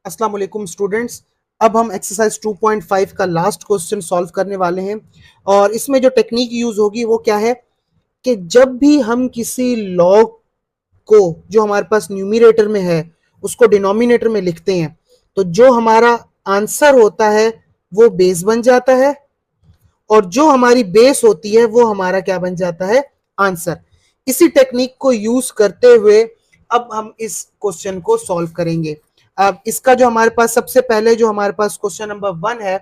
अस्सलाम वालेकुम स्टूडेंट्स। अब हम एक्सरसाइज 2.5 का लास्ट क्वेश्चन सॉल्व करने वाले हैं और इसमें जो टेक्निक यूज होगी वो क्या है कि जब भी हम किसी लॉग को जो हमारे पास न्यूमरेटर में है उसको डिनोमिनेटर में लिखते हैं तो जो हमारा आंसर होता है वो बेस बन जाता है और जो हमारी बेस होती है वो हमारा क्या बन जाता है, आंसर। इसी टेक्निक को यूज करते हुए अब हम इस क्वेश्चन को सॉल्व करेंगे। अब इसका जो हमारे पास सबसे पहले जो हमारे पास क्वेश्चन नंबर 1 है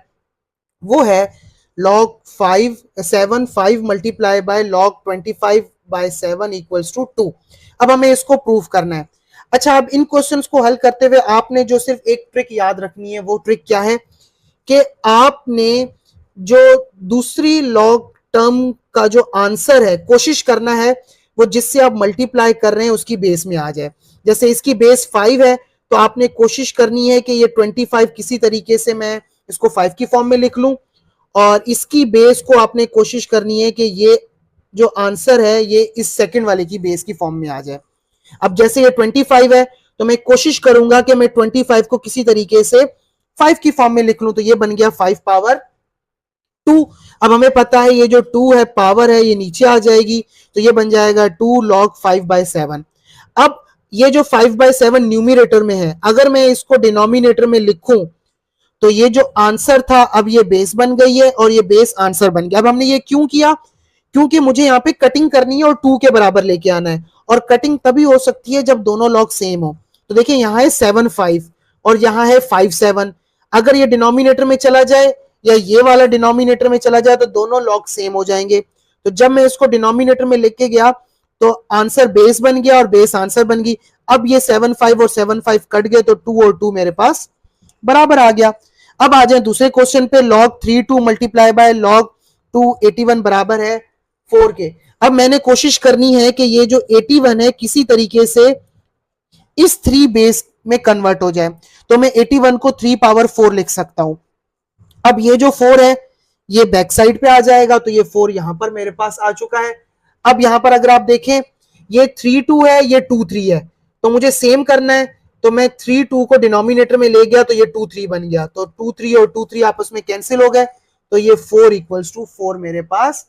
वो है log 5 multiply by log 25/7 equals to 2। अब हमें इसको प्रूव करना है। अच्छा, अब इन क्वेश्चंस को हल करते हुए आपने जो सिर्फ एक ट्रिक याद रखनी है, वो ट्रिक क्या है कि आपने जो दूसरी लॉग टर्म का जो आंसर है कोशिश करना है वो जिससे आप मल्टीप्लाई कर रहे हैं उसकी बेस में आ जाए। जैसे इसकी बेस 5 है तो आपने कोशिश करनी है कि ये 25 किसी तरीके से मैं इसको 5 की फॉर्म में लिख लूं और इसकी बेस को आपने कोशिश करनी है कि ये जो आंसर है ये इस सेकंड वाले की बेस की फॉर्म में आ जाए। अब जैसे ये 25 है तो मैं कोशिश करूंगा कि मैं 25 को किसी तरीके से 5 की फॉर्म में लिख लूं, तो ये बन गया 5 पावर 2। अब हमें पता है ये जो 2 है पावर है ये नीचे आ जाएगी तो ये बन जाएगा 2 log 5/7। अब ये जो 5/7 न्यूमरेटर में है अगर मैं इसको डिनोमिनेटर में लिखूं तो ये जो आंसर था अब ये बेस बन गई है और ये बेस आंसर बन गया। अब हमने ये क्यों किया, क्योंकि मुझे यहाँ पे कटिंग करनी है और 2 के बराबर लेके आना है और कटिंग तभी हो सकती है जब दोनों लॉग सेम हो। तो देखिए यहाँ है 7 5 और यहाँ है 5 7। अगर ये डिनोमिनेटर में चला जाए या ये वाला डिनोमिनेटर में चला जाए तो दोनों लॉग सेम हो जाएंगे। तो जब मैं इसको डिनोमिनेटर में लेके गया तो आंसर बेस बन गया और बेस आंसर बन गई। अब ये 7 5 और 7 5 कट गए तो 2 और 2 मेरे पास बराबर आ गया। अब आ जाए दूसरे क्वेश्चन पे, log 32 मल्टीप्लाई बाय log 281 बराबर है 4 के। अब मैंने कोशिश करनी है कि ये जो 81 है किसी तरीके से इस 3 बेस में कन्वर्ट हो जाए, तो मैं 81 को 3 पावर 4 लिख सकता हूं। अब ये जो 4 है ये बैक साइड पे आ जाएगा तो ये 4 यहां पर मेरे पास आ चुका है। अब यहां पर अगर आप देखें ये 3 2 है ये 2 3 है तो मुझे सेम करना है, तो मैं 3 2 को डिनोमिनेटर में ले गया तो ये 2 3 बन गया, तो 2 3 और 2 3 आपस में कैंसिल हो गए तो ये 4 इक्वल्स टू 4 मेरे पास